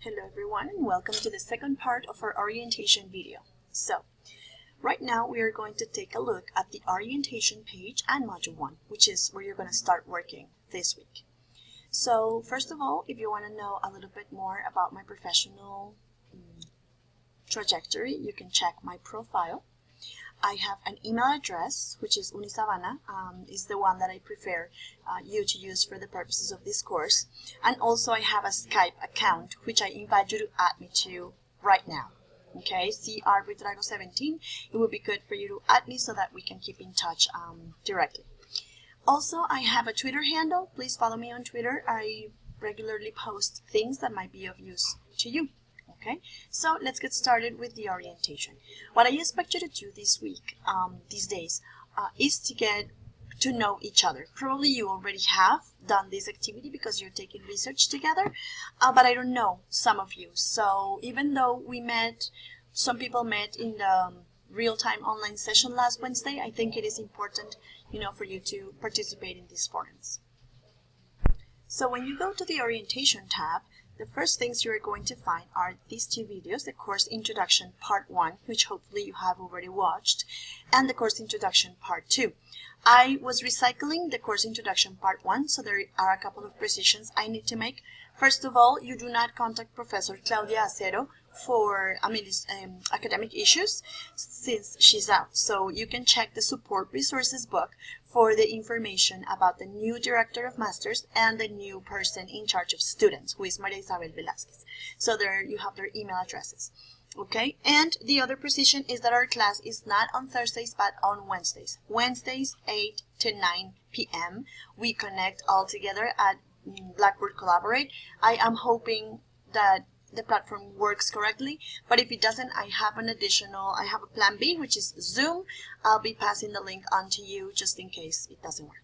Hello everyone and welcome to the second part of our orientation video. So, right now we are going to take a look at the orientation page and module 1, which is where you're going to start working this week. So, first of all, if you want to know a little bit more about my professional trajectory, you can check my profile. I have an email address, which is Unisabana, is the one that I prefer you to use for the purposes of this course. And also I have a Skype account, which I invite you to add me to right now. Okay, CR17. It would be good for you to add me so that we can keep in touch directly. Also, I have a Twitter handle. Please follow me on Twitter. I regularly post things that might be of use to you. Okay, so let's get started with the orientation. What I expect you to do this week, these days, is to get to know each other. Probably you already have done this activity because you're taking research together, but I don't know some of you. So even though some people met in the real-time online session last Wednesday, I think it is important, for you to participate in these forums. So when you go to the orientation tab, the first things you're going to find are these two videos, the course introduction part 1, which hopefully you have already watched, and the course introduction part 2. I was recycling the course introduction part 1, so there are a couple of precisions I need to make. First of all, you do not contact Professor Claudia Acero for academic issues since she's out. So you can check the support resources book for the information about the new director of masters and the new person in charge of students, who is Maria Isabel Velázquez. So there you have their email addresses. Okay, and the other precision is that our class is not on Thursdays but on Wednesdays. Wednesdays 8 to 9 p.m. We connect all together at Blackboard Collaborate. I am hoping that the platform works correctly, but if it doesn't, I have a plan B, which is Zoom. I'll be passing the link on to you just in case it doesn't work.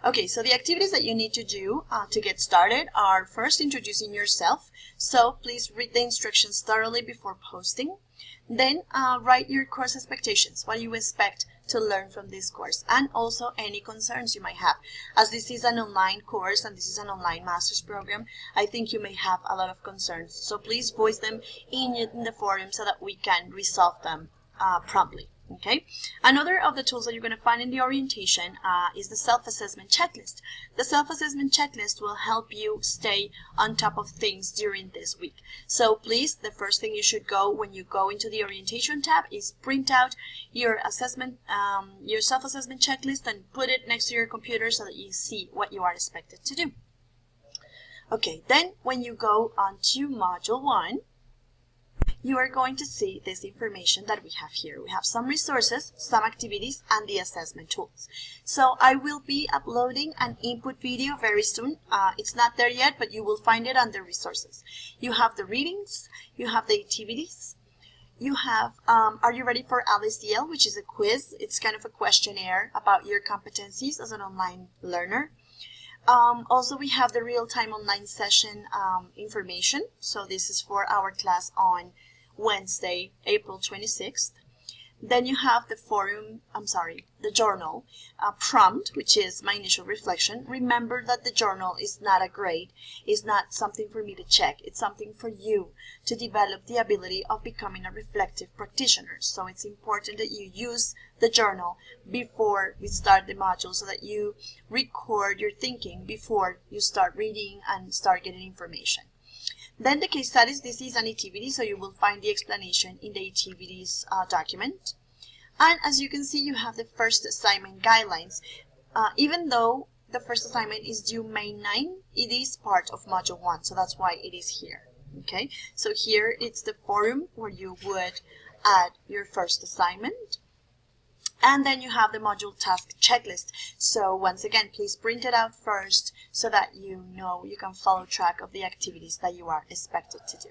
Okay, so the activities that you need to do to get started are first introducing yourself. So please read the instructions thoroughly before posting. Then write your course expectations, what you expect to learn from this course, and also any concerns you might have. As this is an online course and this is an online master's program, I think you may have a lot of concerns. So please voice them in the forum so that we can resolve them promptly. Okay. Another of the tools that you're going to find in the orientation is the self-assessment checklist. The self-assessment checklist will help you stay on top of things during this week. So please, the first thing you should go when you go into the orientation tab is print out your your self-assessment checklist and put it next to your computer so that you see what you are expected to do. Okay, then when you go on to module 1, you are going to see this information that we have here. We have some resources, some activities, and the assessment tools. So I will be uploading an input video very soon. It's not there yet, but you will find it under resources. You have the readings, you have the activities, you have, are you ready for ALESDL, which is a quiz? It's kind of a questionnaire about your competencies as an online learner. Also, we have the real-time online session information. So this is for our class on Wednesday, April 26th. Then you have the journal prompt, which is my initial reflection. Remember that the journal is not a grade, it's not something for me to check. It's something for you to develop the ability of becoming a reflective practitioner. So it's important that you use the journal before we start the module so that you record your thinking before you start reading and start getting information. Then the case studies, this is an activity, so you will find the explanation in the activities document. And as you can see, you have the first assignment guidelines. Even though the first assignment is due May 9, it is part of module 1, so that's why it is here. Okay, so here it's the forum where you would add your first assignment. And then you have the module task checklist. So once again, please print it out first so that you can follow track of the activities that you are expected to do.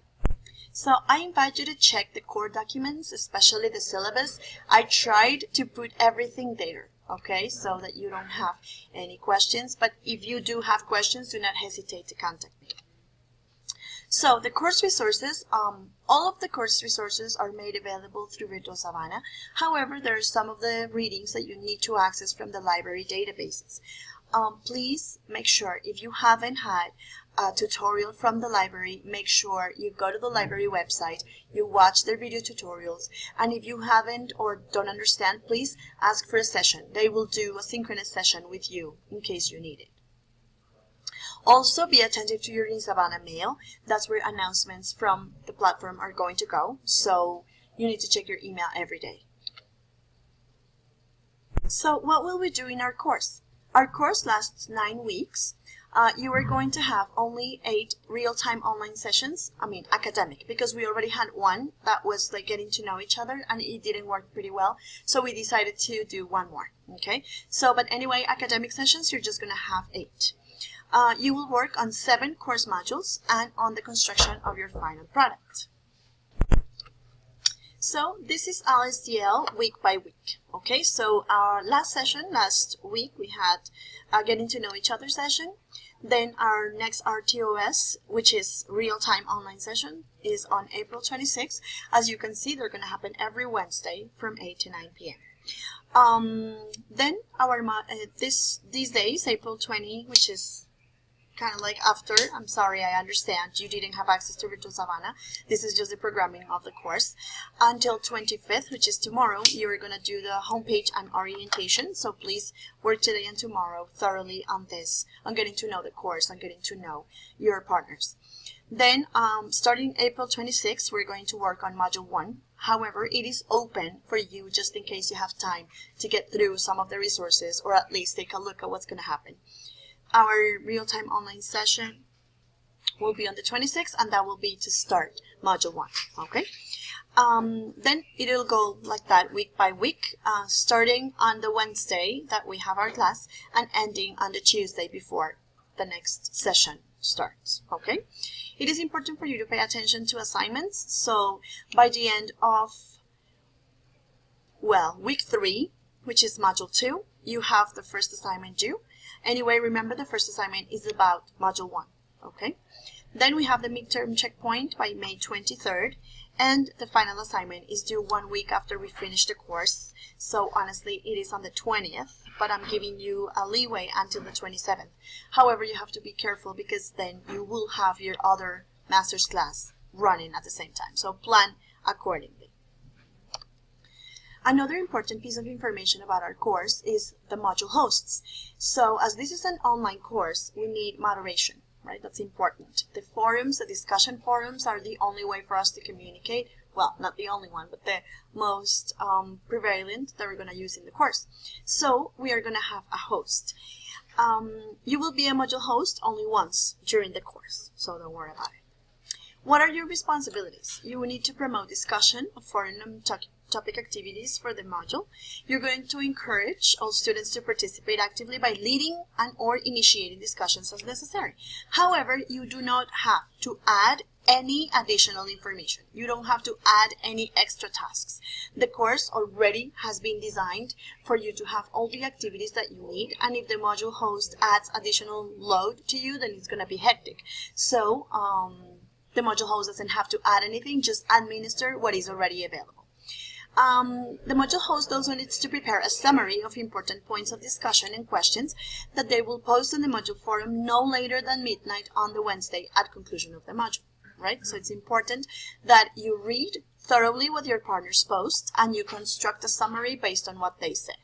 So I invite you to check the core documents, especially the syllabus. I tried to put everything there, okay, so that you don't have any questions. But if you do have questions, do not hesitate to contact me. So the course resources, all of the course resources are made available through Virtual Savannah. However, there are some of the readings that you need to access from the library databases. please make sure, if you haven't had a tutorial from the library, make sure you go to the library website, you watch their video tutorials, and if you haven't or don't understand, please ask for a session. They will do a synchronous session with you in case you need it. Also, be attentive to your Unisabana mail. That's where announcements from the platform are going to go, so you need to check your email every day. So what will we do in our course? Our course lasts 9 weeks. You are going to have only 8 real-time online sessions, academic, because we already had one that was like getting to know each other and it didn't work pretty well, so we decided to do one more, okay? So, but anyway, academic sessions, you're just going to have 8. You will work on 7 course modules and on the construction of your final product. So this is ALESDL week by week. Okay, so our last week we had a getting to know each other session. Then our next RTOS, which is real-time online session, is on April 26th. As you can see, they're going to happen every Wednesday from 8 to 9 p.m. Then our these days, April 20, which is kind of like after, I'm sorry, I understand you didn't have access to Virtual Savannah. This is just the programming of the course. Until 25th, which is tomorrow, you're going to do the homepage and orientation. So please work today and tomorrow thoroughly on this, on getting to know the course, on getting to know your partners. Then, starting April 26th, we're going to work on Module 1. However, it is open for you just in case you have time to get through some of the resources or at least take a look at what's going to happen. Our real-time online session will be on the 26th, and that will be to start Module 1, okay? Then it'll go like that week by week, starting on the Wednesday that we have our class and ending on the Tuesday before the next session starts, okay? It is important for you to pay attention to assignments, so by the end of, well, week 3, which is Module 2, you have the first assignment due. Anyway, remember the first assignment is about Module 1, okay? Then we have the midterm checkpoint by May 23rd, and the final assignment is due 1 week after we finish the course. So honestly, it is on the 20th, but I'm giving you a leeway until the 27th. However, you have to be careful because then you will have your other master's class running at the same time. So plan accordingly. Another important piece of information about our course is the module hosts. So as this is an online course, we need moderation, right? That's important. The forums, the discussion forums are the only way for us to communicate. Well, not the only one, but the most prevalent that we're going to use in the course. So we are going to have a host. You will be a module host only once during the course, so don't worry about it. What are your responsibilities? You will need to promote discussion of foreign topic activities for the module. You're going to encourage all students to participate actively by leading and or initiating discussions as necessary. However, you do not have to add any additional information. You don't have to add any extra tasks. The course already has been designed for you to have all the activities that you need, and if the module host adds additional load to you, then it's going to be hectic. So the module host doesn't have to add anything, just administer what is already available. The module host also needs to prepare a summary of important points of discussion and questions that they will post in the module forum no later than midnight on the Wednesday at conclusion of the module, right? So it's important that you read thoroughly what your partners post and you construct a summary based on what they said.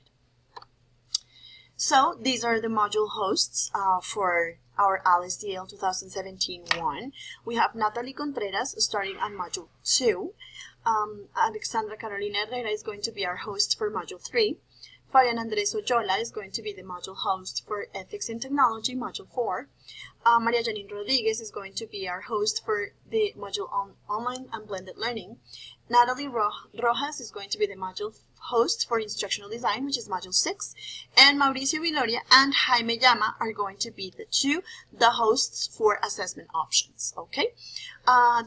So these are the module hosts for our ALESDL 2017-1. We have Natalie Contreras starting on Module 2. Alexandra Carolina Herrera is going to be our host for Module 3. Fabian Andres Oyola is going to be the module host for Ethics in Technology, Module 4. Maria Janine Rodriguez is going to be our host for the module on Online and Blended Learning. Natalie Rojas is going to be the module host for Instructional Design, which is Module 6. And Mauricio Viloria and Jaime Llama are going to be the hosts for assessment options, okay?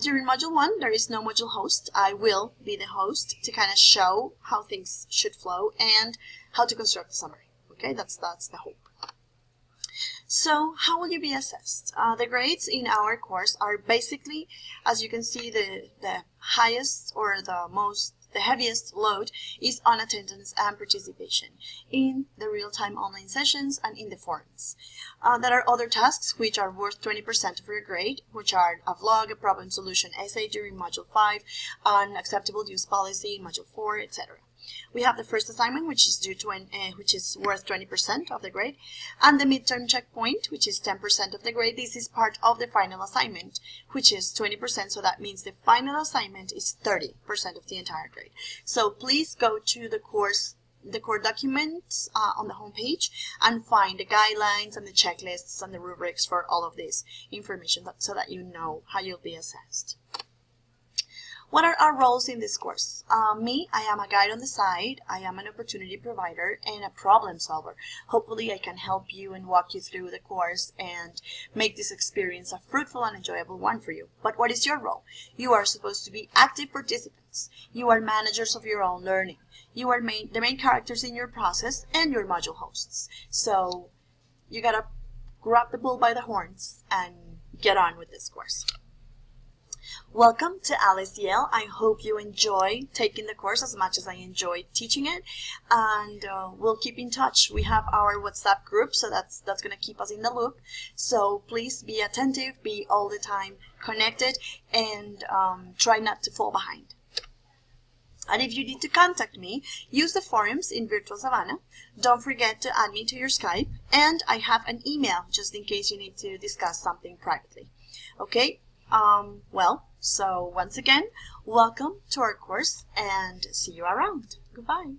During Module 1, there is no module host. I will be the host to kind of show how things should flow and how to construct the summary, okay? That's the hope. So how will you be assessed? The grades in our course are basically, as you can see, the highest or the most the heaviest load is on attendance and participation in the real-time online sessions and in the forums. There are other tasks which are worth 20% of your grade, which are a vlog, a problem solution essay during Module 5, an acceptable use policy in Module 4, etc. We have the first assignment, which is which is worth 20% of the grade, and the midterm checkpoint, which is 10% of the grade. This is part of the final assignment, which is 20%, so that means the final assignment is 30% of the entire grade. So please go to the core documents on the homepage and find the guidelines and the checklists and the rubrics for all of this information so that you know how you'll be assessed. What are our roles in this course? Me, I am a guide on the side, I am an opportunity provider, and a problem solver. Hopefully I can help you and walk you through the course and make this experience a fruitful and enjoyable one for you. But what is your role? You are supposed to be active participants. You are managers of your own learning. You are the main characters in your process and your module hosts. So you gotta grab the bull by the horns and get on with this course. Welcome to ALESDL. I hope you enjoy taking the course as much as I enjoy teaching it, and we'll keep in touch. We have our WhatsApp group, so that's going to keep us in the loop. So please be attentive, be all the time connected, and try not to fall behind. And if you need to contact me, use the forums in Virtual Savannah. Don't forget to add me to your Skype, and I have an email just in case you need to discuss something privately. Okay? So once again, welcome to our course and see you around. Goodbye.